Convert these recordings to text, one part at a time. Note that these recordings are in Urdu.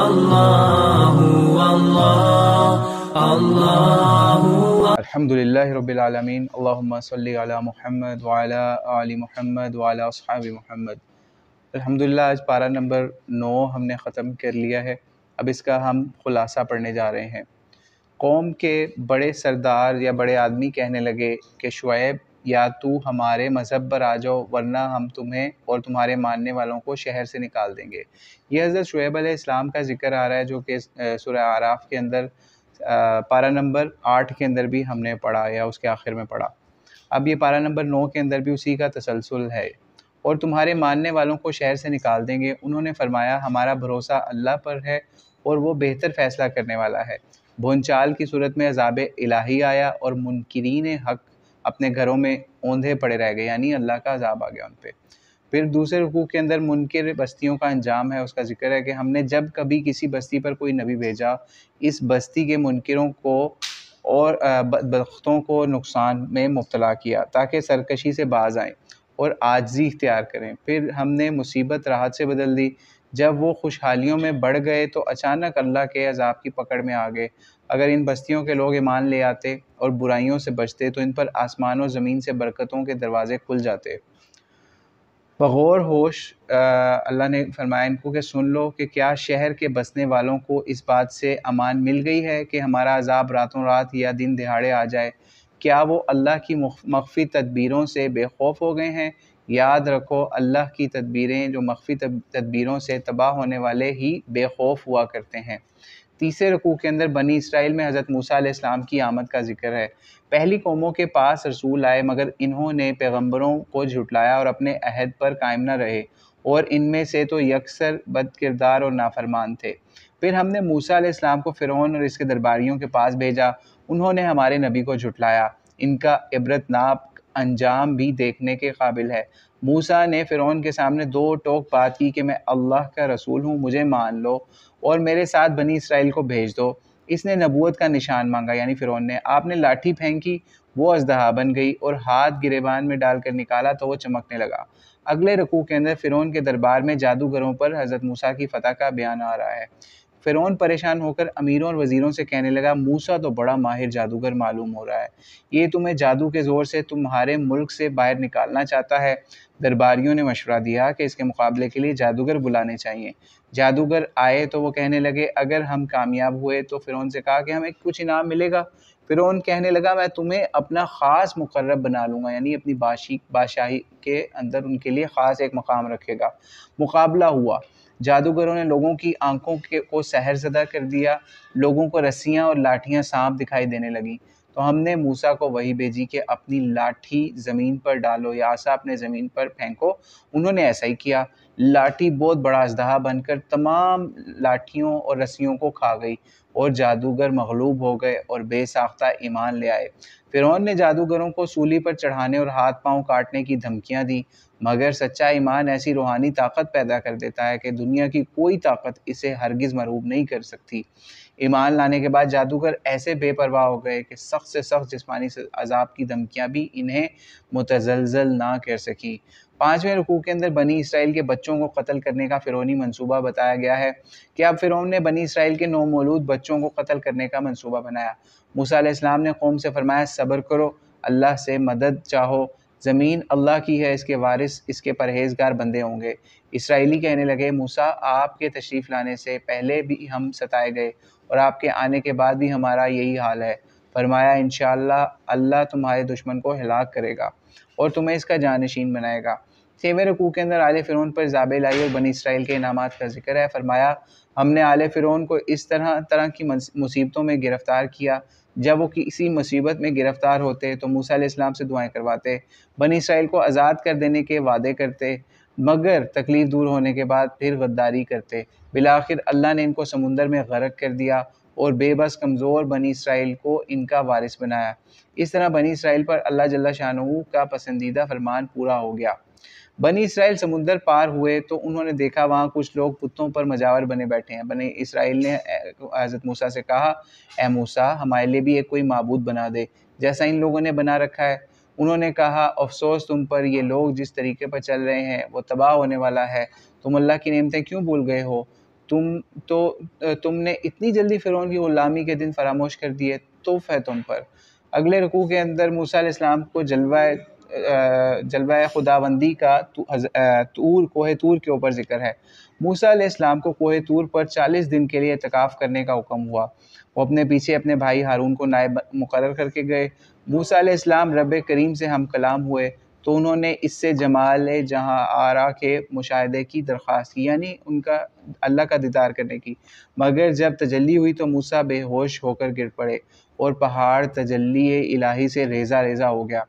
اللہ اللہ الحمدللہ رب العالمین، اللہم صلی علی محمد وعلی آل محمد وعلی اصحاب محمد۔ الحمدللہ آج پارہ نمبر 9 ہم نے ختم کر لیا ہے۔ اب اس کا ہم خلاصہ پڑھنے جا رہے ہیں۔ قوم کے بڑے سردار یا بڑے آدمی کہنے لگے کہ شعیب، یا تو ہمارے مذہب پر آ جاؤ ورنہ ہم تمہیں اور تمہارے ماننے والوں کو شہر سے نکال دیں گے۔ یہ حضرت شعیب علیہ السلام کا ذکر آ رہا ہے، جو کہ سورہ اعراف کے اندر پارہ نمبر 8 کے اندر بھی ہم نے پڑھا یا اس کے آخر میں پڑھا۔ اب یہ پارہ نمبر 9 کے اندر بھی اسی کا تسلسل ہے۔ اور تمہارے ماننے والوں کو شہر سے نکال دیں گے۔ انہوں نے فرمایا ہمارا بھروسہ اللہ پر ہے اور وہ بہتر فیصلہ کرنے والا ہے۔ بھونچال کی صورت میں عذاب الہی آیا اور منکرین حق اپنے گھروں میں اوندھے پڑے رہ گئے، یعنی اللہ کا عذاب آ گیا ان پہ۔ پھر دوسرے رکوع کے اندر منکر بستیوں کا انجام ہے، اس کا ذکر ہے کہ ہم نے جب کبھی کسی بستی پر کوئی نبی بھیجا، اس بستی کے منکروں کو اور بدبختوں کو نقصان میں مبتلا کیا تاکہ سرکشی سے باز آئیں اور عاجزی اختیار کریں۔ پھر ہم نے مصیبت راحت سے بدل دی۔ جب وہ خوشحالیوں میں بڑھ گئے تو اچانک اللہ کے عذاب کی پکڑ میں آ گئے۔ اگر ان بستیوں کے لوگ ایمان لے آتے اور برائیوں سے بچتے تو ان پر آسمان و زمین سے برکتوں کے دروازے کھل جاتے۔ بغور ہوش اللہ نے فرمایا ان کو کہ سن لو کہ کیا شہر کے بسنے والوں کو اس بات سے امان مل گئی ہے کہ ہمارا عذاب راتوں رات یا دن دہاڑے آ جائے؟ کیا وہ اللہ کی مخفی تدبیروں سے بے خوف ہو گئے ہیں؟ یاد رکھو اللہ کی تدبیریں جو مخفی تدبیروں سے تباہ ہونے والے ہی بے خوف ہوا کرتے ہیں۔ تیسرے رکوع کے اندر بنی اسرائیل میں حضرت موسیٰ علیہ السلام کی آمد کا ذکر ہے۔ پہلی قوموں کے پاس رسول آئے مگر انہوں نے پیغمبروں کو جھٹلایا اور اپنے عہد پر قائم نہ رہے، اور ان میں سے تو یکسر بد کردار اور نافرمان تھے۔ پھر ہم نے موسیٰ علیہ السلام کو فرعون اور اس کے درباریوں کے پاس بھیجا، انہوں نے ہمارے نبی کو جھٹلایا۔ ان کا عبرتناک انجام بھی دیکھنے کے قابل ہے۔ موسیٰ نے فرعون کے سامنے دو ٹوک بات کی کہ میں اللہ کا رسول ہوں، مجھے مان لو اور میرے ساتھ بنی اسرائیل کو بھیج دو۔ اس نے نبوت کا نشان مانگا، یعنی فرعون نے۔ آپ نے لاٹھی پھینکی، وہ اژدہا بن گئی، اور ہاتھ گریبان میں ڈال کر نکالا تو وہ چمکنے لگا۔ اگلے رکوع کے اندر فرعون کے دربار میں جادوگروں پر حضرت موسیٰ کی فتح کا بیان آ رہا ہے۔ فرعون پریشان ہو کر امیروں اور وزیروں سے کہنے لگا موسیٰ تو بڑا ماہر جادوگر معلوم ہو رہا ہے، یہ تمہیں جادو کے زور سے تمہارے ملک سے باہر نکالنا چاہتا ہے۔ درباریوں نے مشورہ دیا کہ اس کے مقابلے کے لیے جادوگر بلانے چاہیے۔ جادوگر آئے تو وہ کہنے لگے اگر ہم کامیاب ہوئے تو فرعون سے کہا کہ ہمیں کچھ انعام ملے گا۔ فرعون کہنے لگا میں تمہیں اپنا خاص مقرب بنا لوں گا، یعنی اپنی بادشاہی کے اندر ان کے لیے خاص ایک مقام رکھے گا۔ مقابلہ ہوا، جادوگروں نے لوگوں کی آنکھوں کو سحر زدہ کر دیا، لوگوں کو رسیاں اور لاٹھیاں سانپ دکھائی دینے لگیں۔ تو ہم نے موسیٰ کو وحی بھیجی کہ اپنی لاٹھی زمین پر ڈالو یا عصا اپنے زمین پر پھینکو۔ انہوں نے ایسا ہی کیا۔ لاٹھی بہت بڑا اژدہا بن کر تمام لاٹھیوں اور رسیوں کو کھا گئی، اور جادوگر مغلوب ہو گئے اور بے ساختہ ایمان لے آئے۔ فرعون نے جادوگروں کو سولی پر چڑھانے اور ہاتھ پاؤں کاٹنے کی دھمکیاں دی، مگر سچا ایمان ایسی روحانی طاقت پیدا کر دیتا ہے کہ دنیا کی کوئی طاقت اسے ہرگز مرعوب نہیں کر سکتی۔ ایمان لانے کے بعد جادوگر ایسے بے پرواہ ہو گئے کہ سخت سے سخت جسمانی عذاب کی دھمکیاں بھی انہیں متزلزل نہ کر سکی۔ پانچویں رکوع کے اندر بنی اسرائیل کے بچوں کو قتل کرنے کا فرعونی منصوبہ بتایا گیا ہے کہ اب فرعون نے بنی اسرائیل کے نومولود بچوں کو قتل کرنے کا منصوبہ بنایا۔ موسیٰ علیہ السلام نے قوم سے فرمایا صبر کرو، اللہ سے مدد چاہو، زمین اللہ کی ہے، اس کے وارث اس کے پرہیزگار بندے ہوں گے۔ اسرائیلی کہنے لگے موسیٰ آپ کے تشریف لانے سے پہلے بھی ہم ستائے گئے اور آپ کے آنے کے بعد بھی ہمارا یہی حال ہے۔ فرمایا انشاءاللہ اللہ تمہارے دشمن کو ہلاک کرے گا اور تمہیں اس کا جانشین بنائے گا۔ 6ویں رکوع کے اندر آل فرعون پر عذاب الہی اور بنی اسرائیل کے انعامات کا ذکر ہے۔ فرمایا ہم نے آل فرعون کو اس طرح کی مصیبتوں میں گرفتار کیا، جب وہ کسی مصیبت میں گرفتار ہوتے تو موسیٰ علیہ السلام سے دعائیں کرواتے، بنی اسرائیل کو آزاد کر دینے کے وعدے کرتے، مگر تکلیف دور ہونے کے بعد پھر غداری کرتے۔ بالآخر اللہ نے ان کو سمندر میں غرق کر دیا اور بے بس کمزور بنی اسرائیل کو ان کا وارث بنایا۔ اس طرح بنی اسرائیل پر اللہ جل شانہ کا پسندیدہ فرمان پورا ہو گیا۔ بنی اسرائیل سمندر پار ہوئے تو انہوں نے دیکھا وہاں کچھ لوگ بتوں پر مجاور بنے بیٹھے ہیں۔ بنی اسرائیل نے حضرت موسیٰ سے کہا اے موسیٰ ہمارے لیے بھی ایک کوئی معبود بنا دے جیسا ان لوگوں نے بنا رکھا ہے۔ انہوں نے کہا افسوس تم پر، یہ لوگ جس طریقے پر چل رہے ہیں وہ تباہ ہونے والا ہے، تم اللہ کی نعمتیں کیوں بھول گئے ہو؟ تم نے اتنی جلدی فرعون کی غلامی کے دن فراموش کر دیے، توف ہے تم پر۔ اگلے رکوع کے اندر موسیٰ علیہ السلام کو جلوہ خداوندی کا کوہ طور کے اوپر ذکر ہے۔ موسیٰ علیہ السلام کو کوہ طور پر 40 دن کے لیے اعتکاف کرنے کا حکم ہوا۔ وہ اپنے پیچھے اپنے بھائی ہارون کو نائب مقرر کر کے گئے۔ موسیٰ علیہ السلام رب کریم سے ہم کلام ہوئے تو انہوں نے اس سے جمال جہاں آرا کے مشاہدے کی درخواست کی، یعنی ان کا اللہ کا دیدار کرنے کی، مگر جب تجلی ہوئی تو موسیٰ بے ہوش ہو کر گر پڑے اور پہاڑ تجلی الہی سے ریزہ ریزہ ہو گیا۔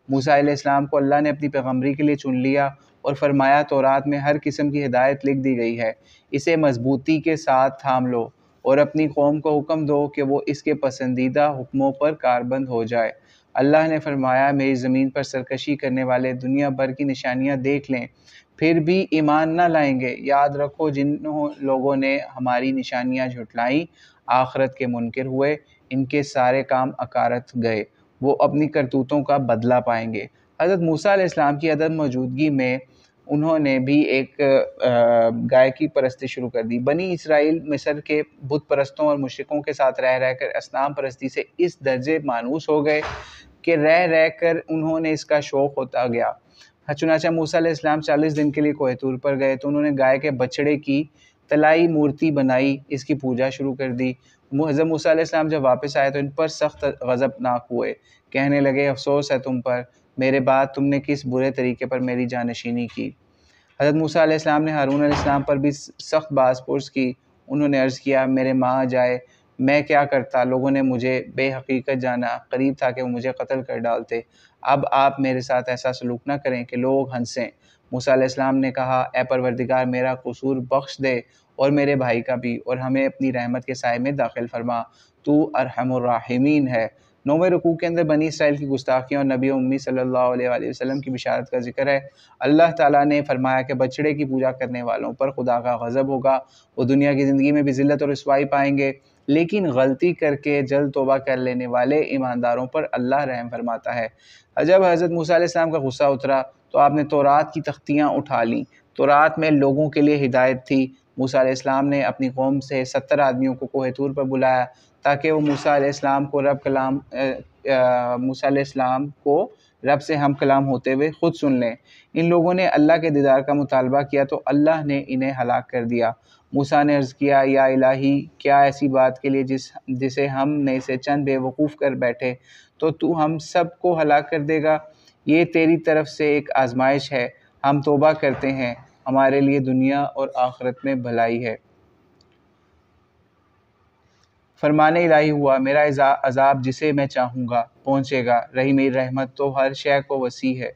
موسیٰ علیہ السلام کو اللہ نے اپنی پیغمبری کے لیے چن لیا اور فرمایا تورات میں ہر قسم کی ہدایت لکھ دی گئی ہے، اسے مضبوطی کے ساتھ تھام لو اور اپنی قوم کو حکم دو کہ وہ اس کے پسندیدہ حکموں پر کاربند ہو جائے۔ اللہ نے فرمایا میری زمین پر سرکشی کرنے والے دنیا بھر کی نشانیاں دیکھ لیں پھر بھی ایمان نہ لائیں گے۔ یاد رکھو جن لوگوں نے ہماری نشانیاں جھٹلائیں آخرت کے منکر ہوئے، ان کے سارے کام اکارت گئے، وہ اپنی کرتوتوں کا بدلہ پائیں گے۔ حضرت موسیٰ علیہ السلام کی عدم موجودگی میں انہوں نے بھی ایک گائے کی پرستی شروع کر دی۔ بنی اسرائیل مصر کے بت پرستوں اور مشرکوں کے ساتھ رہ رہ کر اصنام پرستی سے اس درجے مانوس ہو گئے کہ رہ رہ کر انہوں نے اس کا شوق ہوتا گیا۔ چنانچہ موسیٰ علیہ السلام 40 دن کے لیے کوہ طور پر گئے تو انہوں نے گائے کے بچڑے کی طلائی مورتی بنائی، اس کی پوجا شروع کر دی۔ حضرت موسیٰ علیہ السلام جب واپس آئے تو ان پر سخت غضبناک ہوئے، کہنے لگے افسوس ہے تم پر، میرے بعد تم نے کس برے طریقے پر میری جانشینی کی۔ حضرت موسیٰ علیہ السلام نے ہارون علیہ السلام پر بھی سخت باز پرس کی۔ انہوں نے عرض کیا میرے ماں جائے میں کیا کرتا، لوگوں نے مجھے بے حقیقت جانا، قریب تھا کہ وہ مجھے قتل کر ڈالتے، اب آپ میرے ساتھ ایسا سلوک نہ کریں کہ لوگ ہنسیں۔ موسیٰ علیہ السلام نے کہا اے پروردگار میرا قصور بخش دے اور میرے بھائی کا بھی، اور ہمیں اپنی رحمت کے سائے میں داخل فرما، تو ارحم الراحمین ہے۔ 9ویں رکوع کے اندر بنی اسرائیل کی گستاخیوں اور نبی امی صلی اللہ علیہ وآلہ وسلم کی بشارت کا ذکر ہے۔ اللہ تعالیٰ نے فرمایا کہ بچڑے کی پوجا کرنے والوں پر خدا کا غضب ہوگا، وہ دنیا کی زندگی میں بھی ذلت اور رسوائی پائیں گے، لیکن غلطی کر کے جلد توبہ کر لینے والے ایمانداروں پر اللہ رحم فرماتا ہے۔ جب حضرت موسیٰ علیہ السلام کا غصہ اترا تو آپ نے تورات کی تختیاں اٹھا لیں۔ تورات میں لوگوں کے لیے ہدایت تھی۔ موسیٰ علیہ السلام نے اپنی قوم سے 70 آدمیوں کو کوہ طور پر بلایا تاکہ وہ موسیٰ علیہ السلام کو رب سے ہم کلام ہوتے ہوئے خود سن لیں۔ ان لوگوں نے اللہ کے دیدار کا مطالبہ کیا تو اللہ نے انہیں ہلاک کر دیا۔ موسیٰ نے عرض کیا یا الہی کیا ایسی بات کے لیے جسے ہم نے اسے چند بے وقوف کر بیٹھے تو ہم سب کو ہلاک کر دے گا؟ یہ تیری طرف سے ایک آزمائش ہے، ہم توبہ کرتے ہیں، ہمارے لیے دنیا اور آخرت میں بھلائی ہے۔ فرمان الہی ہوا میرا عذاب جسے میں چاہوں گا پہنچے گا، رہی میری رحمت تو ہر شے کو وسیع ہے،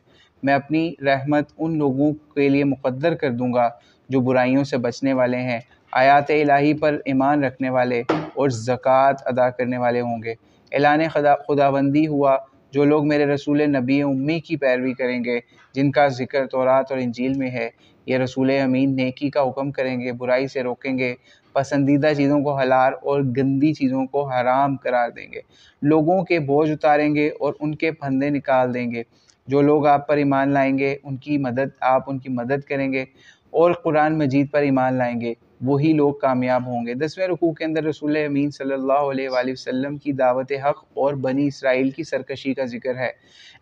میں اپنی رحمت ان لوگوں کے لیے مقدر کر دوں گا جو برائیوں سے بچنے والے ہیں، آیات الہی پر ایمان رکھنے والے اور زکوٰۃ ادا کرنے والے ہوں گے۔ اعلان خداوندی ہوا جو لوگ میرے رسول نبی امی کی پیروی کریں گے جن کا ذکر تورات اور انجیل میں ہے، یہ رسول امین نیکی کا حکم کریں گے، برائی سے روکیں گے، پسندیدہ چیزوں کو حلال اور گندی چیزوں کو حرام قرار دیں گے، لوگوں کے بوجھ اتاریں گے اور ان کے پھندے نکال دیں گے۔ جو لوگ آپ پر ایمان لائیں گے آپ ان کی مدد کریں گے اور قرآن مجید پر ایمان لائیں گے، وہی لوگ کامیاب ہوں گے۔ 10ویں رکوع کے اندر رسول امین صلی اللہ علیہ وآلہ وسلم کی دعوت حق اور بنی اسرائیل کی سرکشی کا ذکر ہے۔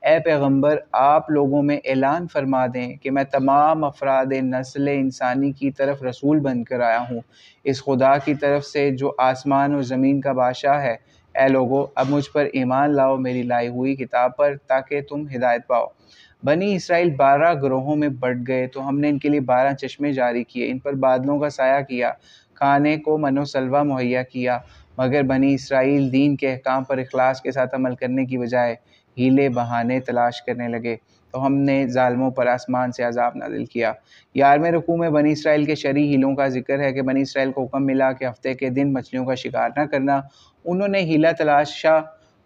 اے پیغمبر آپ لوگوں میں اعلان فرما دیں کہ میں تمام افراد نسل انسانی کی طرف رسول بن کر آیا ہوں، اس خدا کی طرف سے جو آسمان اور زمین کا بادشاہ ہے۔ اے لوگو اب مجھ پر ایمان لاؤ میری لائی ہوئی کتاب پر تاکہ تم ہدایت پاؤ۔ بنی اسرائیل 12 گروہوں میں بٹ گئے تو ہم نے ان کے لیے 12 چشمے جاری کیے، ان پر بادلوں کا سایہ کیا، کھانے کو من و سلوہ مہیا کیا، مگر بنی اسرائیل دین کے احکام پر اخلاص کے ساتھ عمل کرنے کی بجائے ہیلے بہانے تلاش کرنے لگے تو ہم نے ظالموں پر آسمان سے عذاب نازل کیا۔ 11ویں رکوع میں بنی اسرائیل کے شرعی ہیلوں کا ذکر ہے کہ بنی اسرائیل کو حکم ملا کہ ہفتے کے دن مچھلیوں کا شکار نہ کرنا۔ انہوں نے ہیلا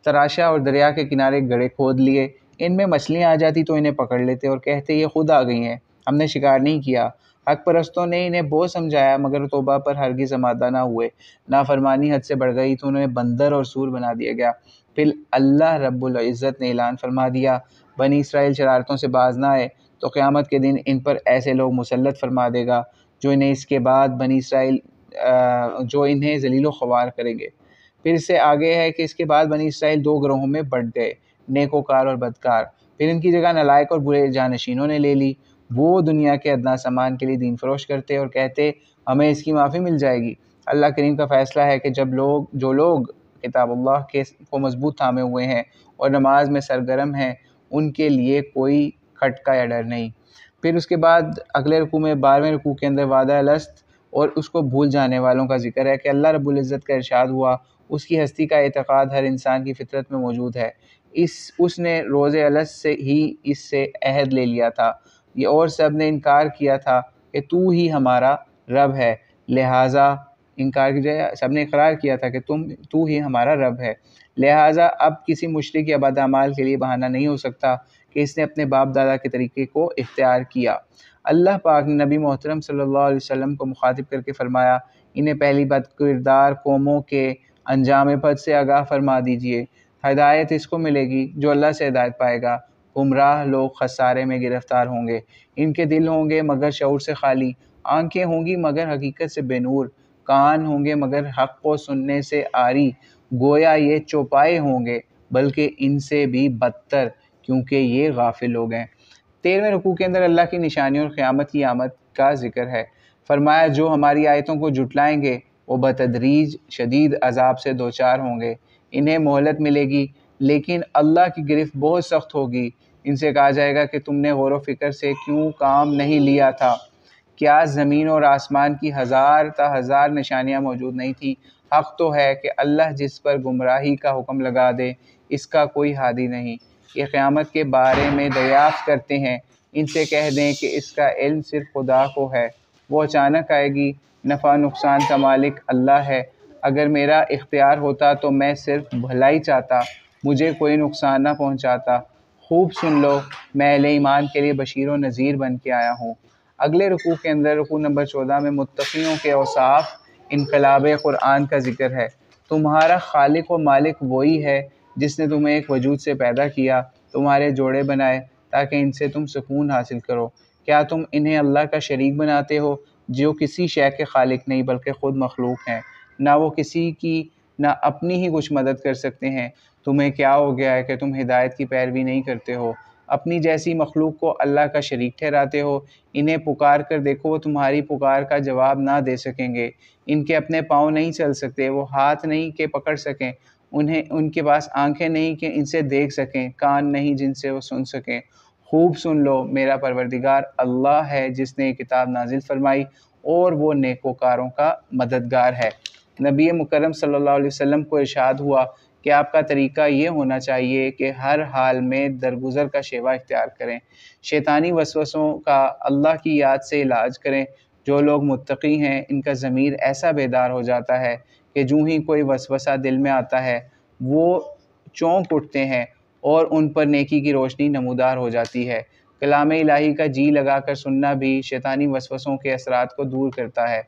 تراشا اور دریا کے کنارے گڑھے کھود لیے، ان میں مچھلیاں آ جاتی تو انہیں پکڑ لیتے اور کہتے یہ خود آ گئی ہیں، ہم نے شکار نہیں کیا۔ حق پرستوں نے انہیں بہت سمجھایا مگر توبہ پر ہرگز آمادہ نہ ہوئے، نافرمانی حد سے بڑھ گئی تو انہیں بندر اور سور بنا دیا گیا۔ پھر اللہ رب العزت نے اعلان فرما دیا بنی اسرائیل شرارتوں سے باز نہ آئے تو قیامت کے دن ان پر ایسے لوگ مسلط فرما دے گا جو انہیں اس کے بعد بنی اسرائیل جو انہیں ذلیل و خوار کریں گے۔ پھر اس سے آگے ہے کہ اس کے بعد بنی اسرائیل 2 گروہوں میں بٹ گئے، نیکوکار اور بدکار۔ پھر ان کی جگہ نالائق اور برے جانشینوں نے لے لی۔ وہ دنیا کے ادنا سامان کے لیے دین فروش کرتے اور کہتے ہمیں اس کی معافی مل جائے گی۔ اللہ کریم کا فیصلہ ہے کہ جو لوگ کتاب اللہ کو مضبوط تھامے ہوئے ہیں اور نماز میں سرگرم ہیں، ان کے لیے کوئی کھٹکا یا ڈر نہیں۔ پھر اس کے بعد اگلے رکوع میں 12ویں رکوع کے اندر وعدہ الست اور اس کو بھول جانے والوں کا ذکر ہے کہ اللہ رب العزت کا ارشاد ہوا، اس کی ہستی کا اعتقاد ہر انسان کی فطرت میں موجود ہے۔ اس نے روز الست سے ہی اس سے عہد لے لیا تھا، یہ اور سب نے انکار کیا تھا کہ تو ہی ہمارا رب ہے، لہٰذا انکار کی جائے سب نے اقرار کیا تھا کہ تو ہی ہمارا رب ہے، لہٰذا اب کسی مشرک یا بدعمال کے لیے بہانہ نہیں ہو سکتا کہ اس نے اپنے باپ دادا کے طریقے کو اختیار کیا۔ اللہ پاک نے نبی محترم صلی اللہ علیہ وسلم کو مخاطب کر کے فرمایا، انہیں پہلی بد کردار قوموں کے انجام بد سے آگاہ فرما دیجئے۔ ہدایت اس کو ملے گی جو اللہ سے ہدایت پائے گا، گمراہ لوگ خسارے میں گرفتار ہوں گے۔ ان کے دل ہوں گے مگر شعور سے خالی، آنکھیں ہوں گی مگر حقیقت سے بے نور، کان ہوں گے مگر حق کو سننے سے عاری، گویا یہ چوپائے ہوں گے بلکہ ان سے بھی بدتر کیونکہ یہ غافل لوگ ہیں۔ 13ویں رکوع کے اندر اللہ کی نشانیوں اور قیامت کی آمد کا ذکر ہے۔ فرمایا جو ہماری آیتوں کو جھٹلائیں گے وہ بتدریج شدید عذاب سے دوچار ہوں گے، انہیں مہلت ملے گی لیکن اللہ کی گرفت بہت سخت ہوگی۔ ان سے کہا جائے گا کہ تم نے غور و فکر سے کیوں کام نہیں لیا تھا؟ کیا زمین اور آسمان کی ہزار تا ہزار نشانیاں موجود نہیں تھیں؟ حق تو ہے کہ اللہ جس پر گمراہی کا حکم لگا دے اس کا کوئی ہادی نہیں۔ یہ قیامت کے بارے میں دریافت کرتے ہیں، ان سے کہہ دیں کہ اس کا علم صرف خدا کو ہے، وہ اچانک آئے گی، نفع نقصان کا مالک اللہ ہے۔ اگر میرا اختیار ہوتا تو میں صرف بھلائی چاہتا، مجھے کوئی نقصان نہ پہنچاتا۔ خوب سن لو، میں اہل ایمان کے لیے بشیر و نذیر بن کے آیا ہوں۔ اگلے رکوع کے اندر رکوع نمبر 14 میں متقیوں کے اوصاف انقلاب قرآن کا ذکر ہے۔ تمہارا خالق و مالک وہی ہے جس نے تمہیں ایک وجود سے پیدا کیا، تمہارے جوڑے بنائے تاکہ ان سے تم سکون حاصل کرو۔ کیا تم انہیں اللہ کا شریک بناتے ہو جو کسی شے کے خالق نہیں بلکہ خود مخلوق ہیں، نہ وہ کسی کی نہ اپنی ہی کچھ مدد کر سکتے ہیں؟ تمہیں کیا ہو گیا ہے کہ تم ہدایت کی پیروی نہیں کرتے ہو؟ اپنی جیسی مخلوق کو اللہ کا شریک ٹھہراتے ہو۔ انہیں پکار کر دیکھو، وہ تمہاری پکار کا جواب نہ دے سکیں گے۔ ان کے اپنے پاؤں نہیں چل سکتے، وہ ہاتھ نہیں کہ پکڑ سکیں، ان کے پاس آنکھیں نہیں کہ ان سے دیکھ سکیں، کان نہیں جن سے وہ سن سکیں۔ خوب سن لو، میرا پروردگار اللہ ہے جس نے یہ کتاب نازل فرمائی اور وہ نیکوکاروں کا مددگار ہے۔ نبی مکرم صلی اللہ علیہ وسلم کو ارشاد ہوا کہ آپ کا طریقہ یہ ہونا چاہیے کہ ہر حال میں درگزر کا شیوا اختیار کریں، شیطانی وسوسوں کا اللہ کی یاد سے علاج کریں۔ جو لوگ متقی ہیں ان کا ضمیر ایسا بیدار ہو جاتا ہے کہ جو ہی کوئی وسوسہ دل میں آتا ہے وہ چونک اٹھتے ہیں اور ان پر نیکی کی روشنی نمودار ہو جاتی ہے۔ کلام الہی کا جی لگا کر سننا بھی شیطانی وسوسوں کے اثرات کو دور کرتا ہے۔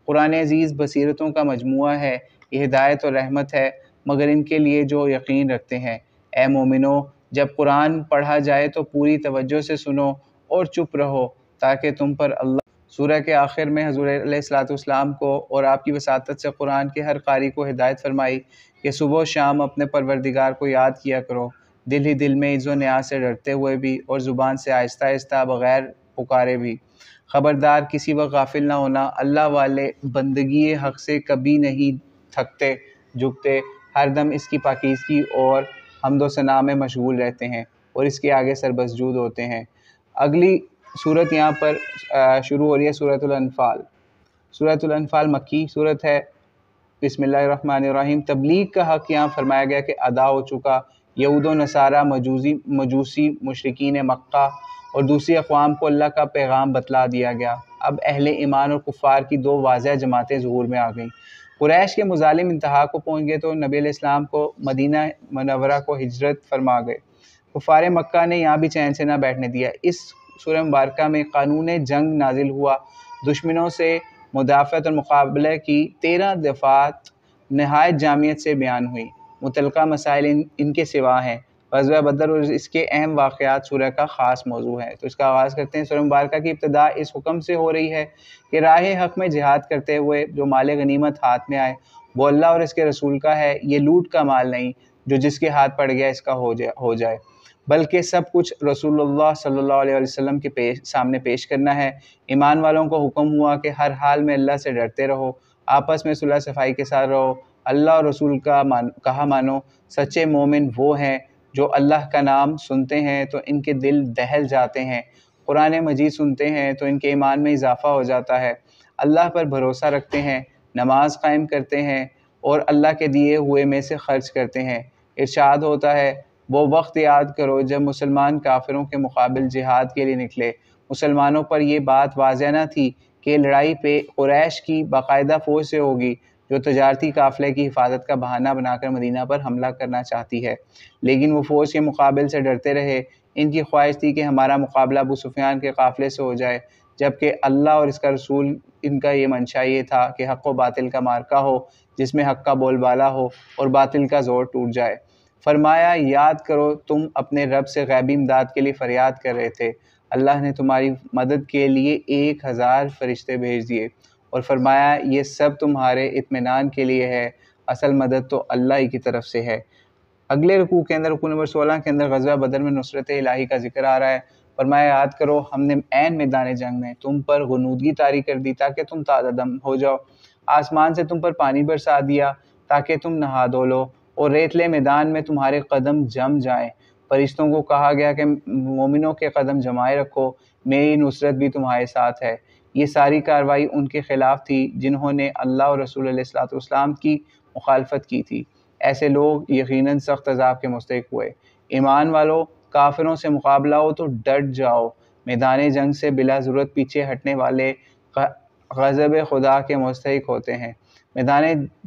قرآن عزیز بصیرتوں کا مجموعہ ہے، یہ ہدایت اور رحمت ہے مگر ان کے لیے جو یقین رکھتے ہیں۔ اے مومنو، جب قرآن پڑھا جائے تو پوری توجہ سے سنو اور چپ رہو تاکہ تم پر اللہ۔ سورہ کے آخر میں حضور علیہ السلام کو اور آپ کی وساطت سے قرآن کے ہر قاری کو ہدایت فرمائی کہ صبح و شام اپنے پروردگار کو یاد کیا کرو، دل ہی دل میں عز و نیاز سے ڈرتے ہوئے بھی اور زبان سے آہستہ آہستہ بغیر پکارے بھی۔ خبردار کسی وقت غافل نہ ہونا، اللہ والے بندگی حق سے کبھی نہیں تھکتے جھکتے، ہر دم اس کی پاکیزگی اور حمد و ثنا میں مشغول رہتے ہیں اور اس کے آگے سربسجود ہوتے ہیں۔ اگلی صورت یہاں پر شروع ہو رہی ہے سورۃ الانفال۔ سورۃ الانفال مکی صورت ہے۔ بسم اللہ الرحمن الرحیم۔ تبلیغ کا حق یہاں فرمایا گیا کہ ادا ہو چکا۔ یہود و نصارہ، مجوسی مشرکین مکہ اور دوسری اقوام کو اللہ کا پیغام بتلا دیا گیا۔ اب اہل ایمان اور کفار کی دو واضح جماعتیں ظہور میں آ گئیں۔ قریش کے مظالم انتہا کو پہنچ گئے تو نبی علیہ السلام کو مدینہ منورہ کو ہجرت فرما گئے۔ کفار مکہ نے یہاں بھی چین سے نہ بیٹھنے دیا۔ اس سورہ مبارکہ میں قانون جنگ نازل ہوا، دشمنوں سے مدافعت اور مقابلے کی 13 دفعات نہایت جامعیت سے بیان ہوئی۔ متعلقہ مسائل ان کے سوا ہیں، غزوہ بدر اور اس کے اہم واقعات سورہ کا خاص موضوع ہے۔ تو اس کا آغاز کرتے ہیں۔ سورہ مبارکہ کی ابتدا اس حکم سے ہو رہی ہے کہ راہ حق میں جہاد کرتے ہوئے جو مال غنیمت ہاتھ میں آئے وہ اللہ اور اس کے رسول کا ہے، یہ لوٹ کا مال نہیں جو جس کے ہاتھ پڑ گیا اس کا ہو جائے، بلکہ سب کچھ رسول اللہ صلی اللہ علیہ وسلم کے سامنے پیش کرنا ہے۔ ایمان والوں کو حکم ہوا کہ ہر حال میں اللہ سے ڈرتے رہو، آپس میں صلح صفائی کے ساتھ رہو، اللہ اور رسول کا کہا مانو۔ سچے مومن وہ ہیں جو اللہ کا نام سنتے ہیں تو ان کے دل دہل جاتے ہیں، قرآن مجید سنتے ہیں تو ان کے ایمان میں اضافہ ہو جاتا ہے، اللہ پر بھروسہ رکھتے ہیں، نماز قائم کرتے ہیں اور اللہ کے دیے ہوئے میں سے خرچ کرتے ہیں۔ ارشاد ہوتا ہے، وہ وقت یاد کرو جب مسلمان کافروں کے مقابل جہاد کے لیے نکلے، مسلمانوں پر یہ بات واضح نہ تھی کہ لڑائی پہ قریش کی باقاعدہ فوج سے ہوگی جو تجارتی قافلے کی حفاظت کا بہانہ بنا کر مدینہ پر حملہ کرنا چاہتی ہے، لیکن وہ فوج کے مقابل سے ڈرتے رہے۔ ان کی خواہش تھی کہ ہمارا مقابلہ ابو سفیان کے قافلے سے ہو جائے، جبکہ اللہ اور اس کا رسول ان کا یہ منشا یہ تھا کہ حق و باطل کا معرکہ ہو جس میں حق کا بول بالا ہو اور باطل کا زور ٹوٹ جائے۔ فرمایا، یاد کرو تم اپنے رب سے غیبی امداد کے لیے فریاد کر رہے تھے، اللہ نے تمہاری مدد کے لیے 1000 فرشتے بھیج دیے، اور فرمایا یہ سب تمہارے اطمینان کے لیے ہے، اصل مدد تو اللہ ہی کی طرف سے ہے۔ اگلے رکوع کے اندر، رکوع نمبر 16 کے اندر غزوہ بدر میں نصرت الہی کا ذکر آ رہا ہے۔ فرمایا، یاد کرو ہم نے عین میدان جنگ میں تم پر غنودگی طاری کر دی تاکہ تم تازہ دم ہو جاؤ، آسمان سے تم پر پانی برسا دیا تاکہ تم نہا دھو لو، اور ریتلے میدان میں تمہارے قدم جم جائیں۔ فرشتوں کو کہا گیا کہ مومنوں کے قدم جمائے رکھو، میری نصرت بھی تمہارے ساتھ ہے۔ یہ ساری کارروائی ان کے خلاف تھی جنہوں نے اللہ اور رسول علیہ الصلوۃ والسلام کی مخالفت کی تھی۔ ایسے لوگ یقیناً سخت عذاب کے مستحق ہوئے۔ ایمان والو، کافروں سے مقابلہ ہو تو ڈٹ جاؤ، میدان جنگ سے بلا ضرورت پیچھے ہٹنے والے غضب خدا کے مستحق ہوتے ہیں۔ میدان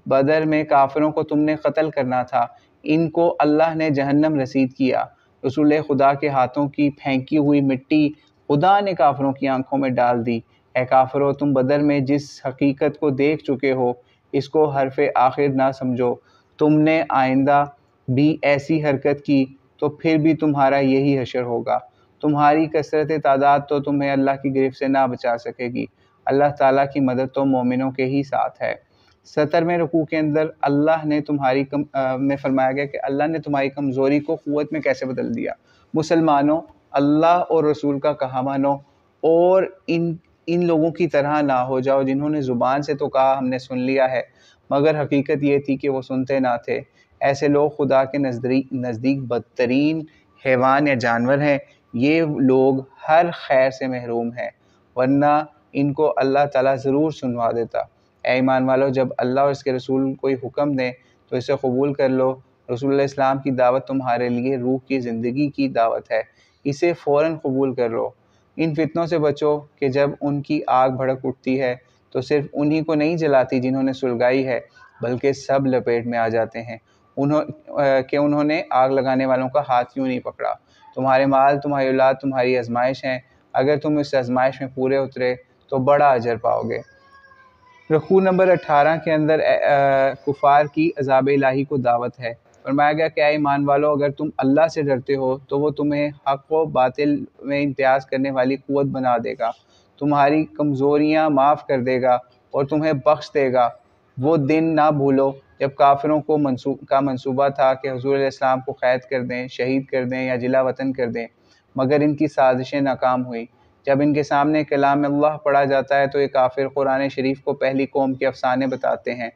بدر میں کافروں کو تم نے قتل کرنا تھا، ان کو اللہ نے جہنم رسید کیا۔ رسول خدا کے ہاتھوں کی پھینکی ہوئی مٹی خدا نے کافروں کی آنکھوں میں ڈال دی۔ اے کافروں، تم بدر میں جس حقیقت کو دیکھ چکے ہو اس کو حرف آخر نہ سمجھو، تم نے آئندہ بھی ایسی حرکت کی تو پھر بھی تمہارا یہی حشر ہوگا۔ تمہاری کثرت تعداد تو تمہیں اللہ کی گرفت سے نہ بچا سکے گی، اللہ تعالیٰ کی مدد تو مومنوں کے ہی ساتھ ہے۔ 70ویں رکوع کے اندر میں فرمایا گیا کہ اللہ نے تمہاری کمزوری کو قوت میں کیسے بدل دیا۔ مسلمانوں، اللہ اور رسول کا کہا مانو اور ان لوگوں کی طرح نہ ہو جاؤ جنہوں نے زبان سے تو کہا ہم نے سن لیا ہے، مگر حقیقت یہ تھی کہ وہ سنتے نہ تھے۔ ایسے لوگ خدا کے نزدیک بدترین حیوان یا جانور ہیں، یہ لوگ ہر خیر سے محروم ہیں، ورنہ ان کو اللہ تعالیٰ ضرور سنوا دیتا۔ اے ایمان والو، جب اللہ اور اس کے رسول کوئی حکم دیں تو اسے قبول کر لو۔ رسول اللہ اسلام کی دعوت تمہارے لیے روح کی زندگی کی دعوت ہے، اسے فوراً قبول کر لو۔ ان فتنوں سے بچو کہ جب ان کی آگ بھڑک اٹھتی ہے تو صرف انہی کو نہیں جلاتی جنہوں نے سلگائی ہے، بلکہ سب لپیٹ میں آ جاتے ہیں۔ انہوں نے آگ لگانے والوں کا ہاتھ کیوں نہیں پکڑا؟ تمہارے مال، تمہاری اولاد تمہاری آزمائش ہیں، اگر تم اس آزمائش میں پورے اترے تو بڑا اجر پاؤ گے۔ رکوع نمبر 18 کے اندر کفار کی عذاب الہی کو دعوت ہے۔ فرمایا گیا کہ اے ایمان والو، اگر تم اللہ سے ڈرتے ہو تو وہ تمہیں حق و باطل میں امتیاز کرنے والی قوت بنا دے گا، تمہاری کمزوریاں معاف کر دے گا اور تمہیں بخش دے گا۔ وہ دن نہ بھولو جب کافروں کا منصوبہ تھا کہ حضور علیہ السلام کو قید کر دیں، شہید کر دیں یا جلا وطن کر دیں، مگر ان کی سازشیں ناکام ہوئیں۔ جب ان کے سامنے کلام اللہ پڑھا جاتا ہے تو یہ کافر قرآن شریف کو پہلی قوم کے افسانے بتاتے ہیں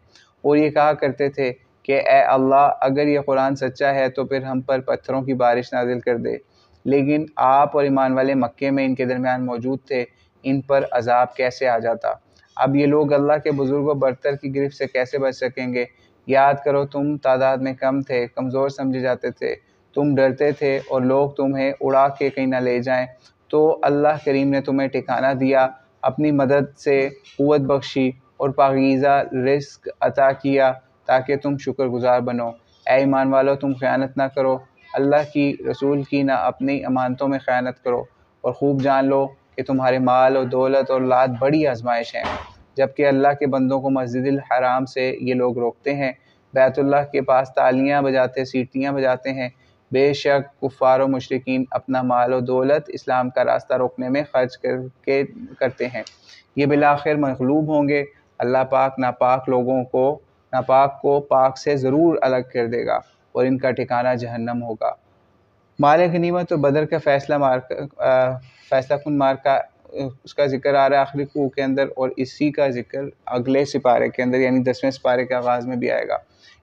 اور یہ کہا کرتے تھے کہ اے اللہ، اگر یہ قرآن سچا ہے تو پھر ہم پر پتھروں کی بارش نازل کر دے۔ لیکن آپ اور ایمان والے مکے میں ان کے درمیان موجود تھے، ان پر عذاب کیسے آ جاتا؟ اب یہ لوگ اللہ کے بزرگ و برتر کی گرفت سے کیسے بچ سکیں گے؟ یاد کرو تم تعداد میں کم تھے، کمزور سمجھے جاتے تھے، تم ڈرتے تھے اور لوگ تمہیں اڑا کے کہیں نہ لے جائیں، تو اللہ کریم نے تمہیں ٹھکانہ دیا، اپنی مدد سے قوت بخشی اور پاکیزہ رزق عطا کیا تاکہ تم شکر گزار بنو۔ اے ایمان والو، تم خیانت نہ کرو، اللہ کی، رسول کی، نہ اپنی امانتوں میں خیانت کرو، اور خوب جان لو کہ تمہارے مال اور دولت اور اولاد بڑی آزمائش ہیں۔ جبکہ اللہ کے بندوں کو مسجد الحرام سے یہ لوگ روکتے ہیں، بیت اللہ کے پاس تالیاں بجاتے، سیٹیاں بجاتے ہیں، بے شک کفار و مشرکین اپنا مال و دولت اسلام کا راستہ روکنے میں خرچ کرتے ہیں، یہ بالآخر مغلوب ہوں گے۔ اللہ پاک ناپاک کو پاک سے ضرور الگ کر دے گا اور ان کا ٹھکانہ جہنم ہوگا۔ مال غنیمت و بدر کا فیصلہ کن مارکا، اس کا ذکر آ رہا ہے آخری رکوع کے اندر، اور اسی کا ذکر اگلے سپارے کے اندر یعنی 10ویں سپارے کے آغاز میں بھی آئے گا۔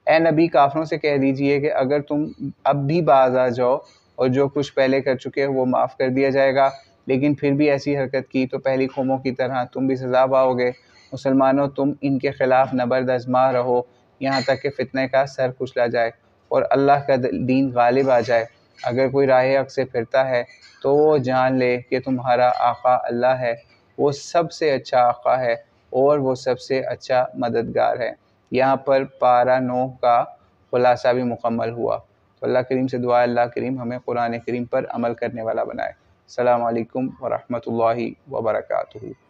اے نبی کافروں سے کہہ دیجئے کہ اگر تم اب بھی باز آ جاؤ اور جو کچھ پہلے کر چکے وہ معاف کر دیا جائے گا، لیکن پھر بھی ایسی حرکت کی تو پہلی قوموں کی طرح تم بھی سزا پاؤ گے۔ مسلمانوں تم ان کے خلاف نبرد آزما رہو یہاں تک کہ فتنے کا سر کچلا جائے اور اللہ کا دین غالب آ جائے۔ اگر کوئی راہ حق سے پھرتا ہے تو وہ جان لے کہ تمہارا آقا اللہ ہے، وہ سب سے اچھا آقا ہے اور وہ سب سے اچھا مددگار ہے۔ یہاں پر پارہ 9 کا خلاصہ بھی مکمل ہوا۔ تو اللہ کریم سے دعا ہے اللہ کریم ہمیں قرآن کریم پر عمل کرنے والا بنائے۔ السلام علیکم ورحمۃ اللہ وبرکاتہ۔